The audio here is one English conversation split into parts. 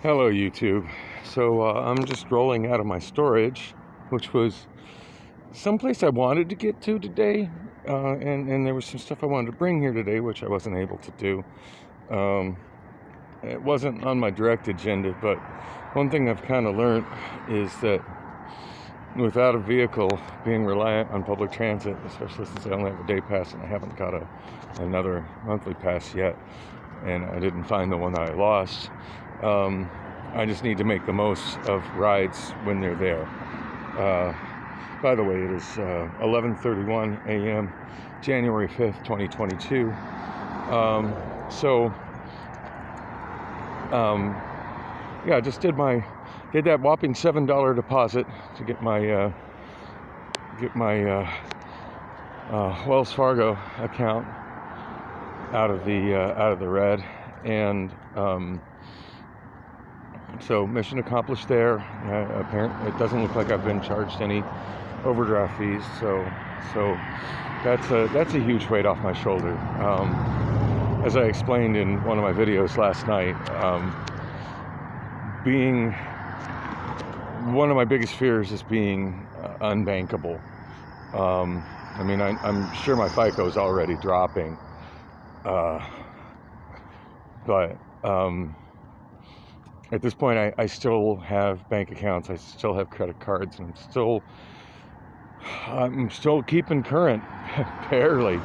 Hello YouTube. So I'm just rolling out of my storage, which was someplace I wanted to get to today, and there was some stuff I wanted to bring here today, which I wasn't able to do. It wasn't on my direct agenda, but one thing I've kind of learned is that without a vehicle, being reliant on public transit, especially since I only have a day pass and I haven't got another monthly pass yet, and I didn't find the one that I lost. I just need to make the most of rides when they're there. By the way, it is 11:31 a.m., January 5th, 2022. Yeah, I just did that whopping $7 deposit to get my Wells Fargo account out of the red, and so mission accomplished there. Apparently, it doesn't look like I've been charged any overdraft fees, so that's a huge weight off my shoulder. As I explained in one of my videos last night, being one of my biggest fears is being unbankable. I mean, I'm sure my FICO is already dropping, but at this point, I still have bank accounts, I still have credit cards, and I'm still keeping current, barely.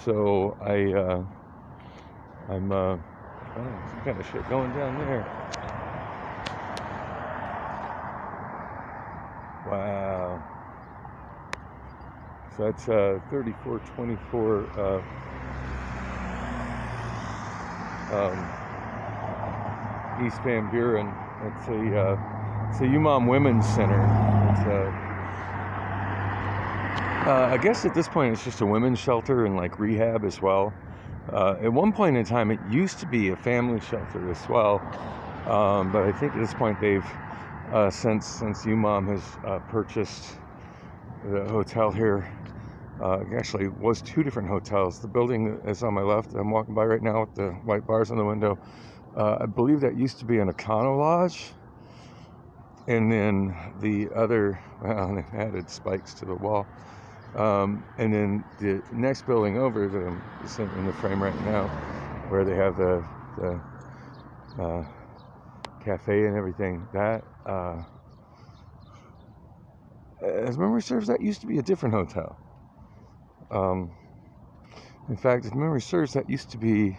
So I'm oh, some kind of shit going down there. Wow. So that's 3424 East Van Buren. It's a UMom Women's Center. I guess at this point it's just a women's shelter and like rehab as well. At one point in time, it used to be a family shelter as well, but I think at this point they've since UMom has purchased the hotel here. Actually, it was two different hotels. The building is on my left. I'm walking by right now with the white bars on the window. I believe that used to be an Econo Lodge, and then the other, well, they've added spikes to the wall. And then the next building over that I'm in the frame right now, where they have the cafe and everything, that, as memory serves, that used to be a different hotel. In fact, if memory serves, that used to be,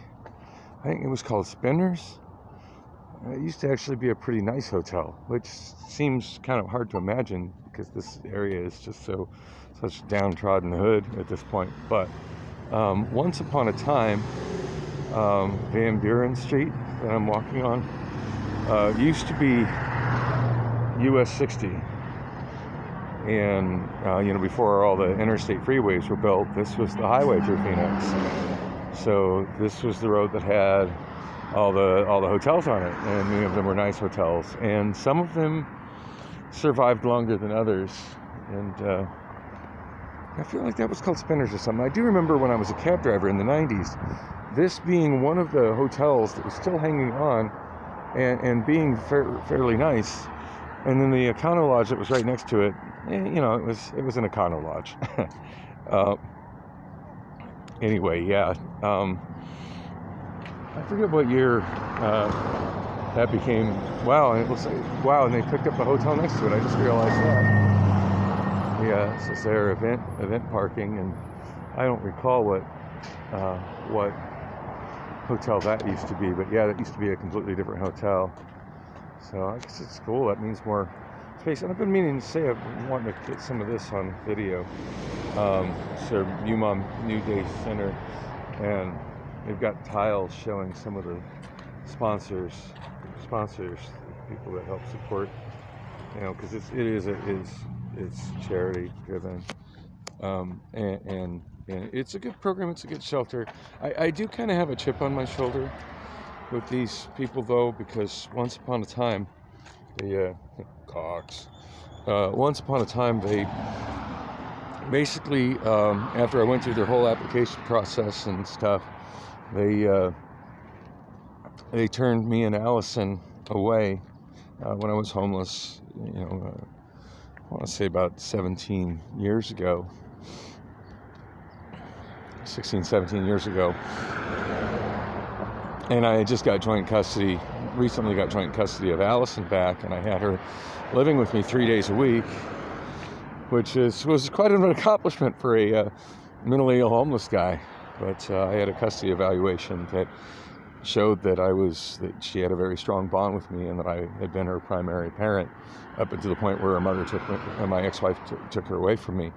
I think it was called Spinners. It used to actually be a pretty nice hotel, which seems kind of hard to imagine because this area is just such downtrodden hood at this point. But once upon a time, Van Buren Street that I'm walking on used to be US 60. And before all the interstate freeways were built, this was the highway through Phoenix. So this was the road that had all the hotels on it, and many of them were nice hotels, and some of them survived longer than others. And I feel like that was called Spinners or something. I do remember when I was a cab driver in the 90s, this being one of the hotels that was still hanging on and being fairly nice. And then the Econo Lodge that was right next to it, it was an Econo Lodge. Anyway, yeah. I forget what year that became. Wow, and it looks like, wow, and they picked up a hotel next to it. I just realized that. Yeah, this is their event parking, and I don't recall what hotel that used to be, but yeah, that used to be a completely different hotel. So I guess it's cool. That means more space. And I've been meaning to say I want to get some of this on video. So UMom New Day Center, and they've got tiles showing some of the sponsors, people that help support. Because it's charity driven, and it's a good program. It's a good shelter. I do kind of have a chip on my shoulder with these people though, because once upon a time, they basically, after I went through their whole application process and stuff, they they turned me and Allison away when I was homeless, I want to say about 17 years ago, 16, 17 years ago. And I just recently got joint custody of Allison back, and I had her living with me 3 days a week, which was quite an accomplishment for a mentally ill homeless guy. But I had a custody evaluation that showed that she had a very strong bond with me, and that I had been her primary parent up until the point where my ex-wife took her away from me.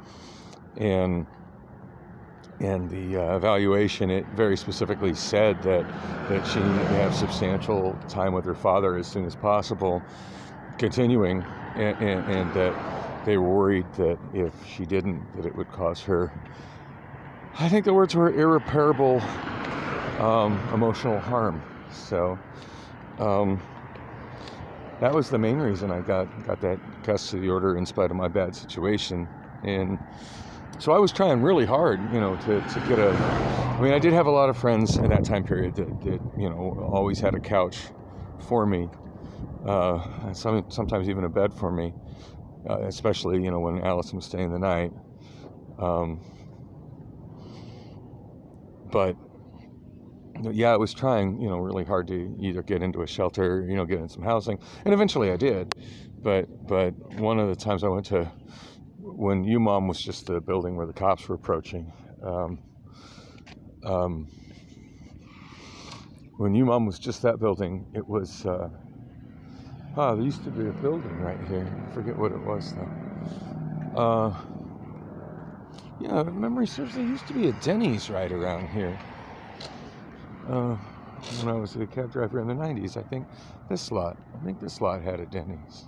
And the evaluation, it very specifically said that she needed to have substantial time with her father as soon as possible, continuing, and that they were worried that if she didn't, that it would cause her, I think the words were, irreparable emotional harm. So that was the main reason I got that custody order, in spite of my bad situation. And so I was trying really hard, to get I did have a lot of friends in that time period that always had a couch for me, and sometimes even a bed for me, especially, when Allison was staying the night. But yeah, I was trying, really hard to either get into a shelter, get in some housing, and eventually I did. But one of the times I went to, when UMom was just the building where the cops were approaching, when UMom was just that building, it was, there used to be a building right here. I forget what it was though. Yeah, if memory serves, there used to be a Denny's right around here. When I was a cab driver in the 90s, I think this lot had a Denny's.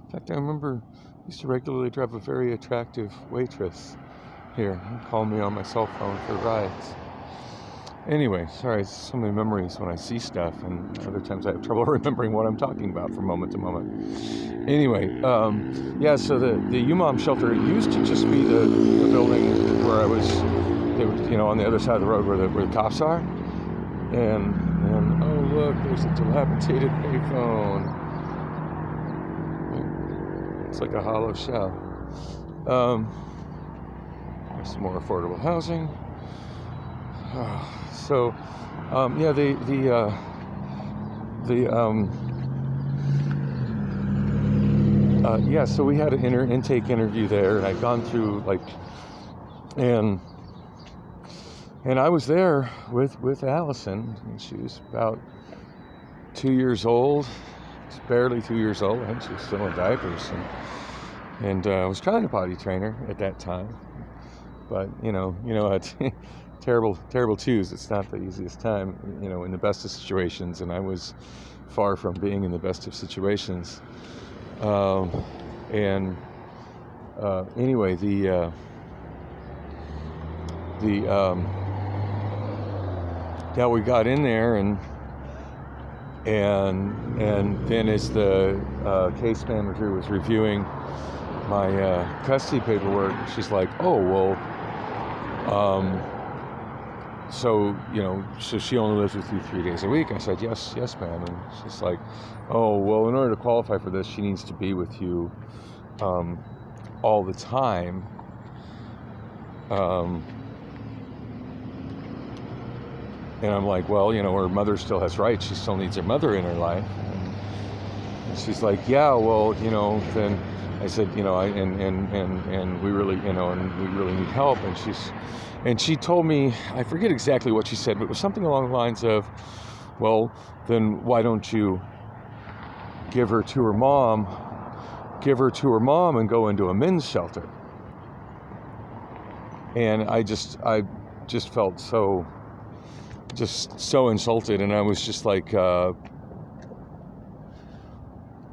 In fact, I remember I used to regularly drive a very attractive waitress here and call me on my cell phone for rides. Anyway, sorry, so many memories when I see stuff, and other times I have trouble remembering what I'm talking about from moment to moment. Anyway, so the UMom shelter used to just be the building where I was, on the other side of the road where the cops are. And oh look, there's a dilapidated payphone. It's like a hollow shell. There's some more affordable housing. So so we had an intake interview there, and I'd gone through and I was there with Allison, and she was about 2 years old. She's barely 2 years old. I think she was still in diapers, and I was trying to potty train her at that time. But at terrible twos, it's not the easiest time, in the best of situations, and I was far from being in the best of situations. Anyway, we got in there, and then as the case manager was reviewing my custody paperwork, she's like, "Oh, well, so she only lives with you 3 days a week?" I said, yes, ma'am. And she's like, "Oh, well, in order to qualify for this, she needs to be with you all the time." And I'm like, "Well, her mother still has rights. She still needs her mother in her life." And she's like, "Yeah, well, then," I said, and we really, and we really need help. And she told me, I forget exactly what she said, but it was something along the lines of, "Well, then why don't you give her to her mom and go into a men's shelter?" And I just felt so insulted, and I was just like,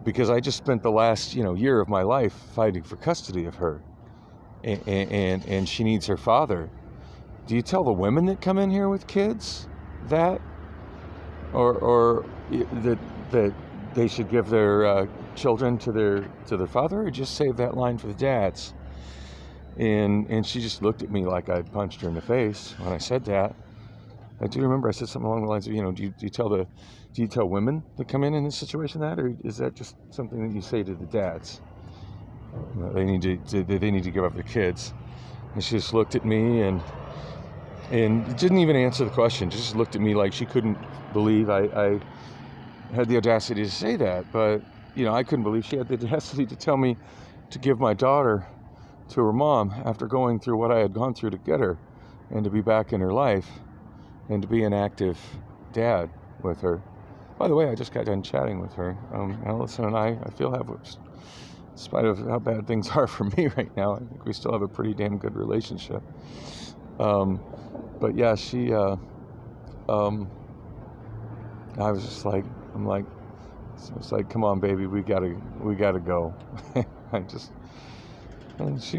because I just spent the last year of my life fighting for custody of her, and she needs her father. Do you tell the women that come in here with kids that, or that they should give their children to their father, or just save that line for the dads? And she just looked at me like I'd punched her in the face when I said that. I do remember I said something along the lines of, do you tell women that come in this situation that, or is that just something that you say to the dads? They need to give up their kids. And she just looked at me and didn't even answer the question. Just looked at me like she couldn't believe I had the audacity to say that. But I couldn't believe she had the audacity to tell me to give my daughter to her mom after going through what I had gone through to get her, and to be back in her life, and to be an active dad with her. By the way, I just got done chatting with her. Allison and I feel have, in spite of how bad things are for me right now, I think we still have a pretty damn good relationship. But yeah, she, I was just like, it's like, come on, baby, we gotta go. And she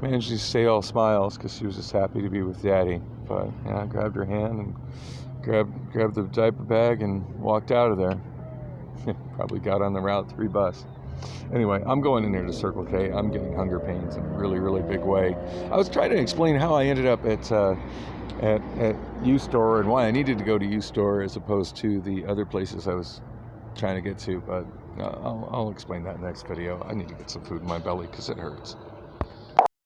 managed to stay all smiles because she was just happy to be with Daddy. But I grabbed her hand and grabbed the diaper bag and walked out of there. Probably got on the Route 3 bus. Anyway, I'm going in there to Circle K. I'm getting hunger pains in a really, really big way. I was trying to explain how I ended up at U-Store and why I needed to go to U-Store as opposed to the other places I was trying to get to, but I'll explain that next video. I need to get some food in my belly because it hurts.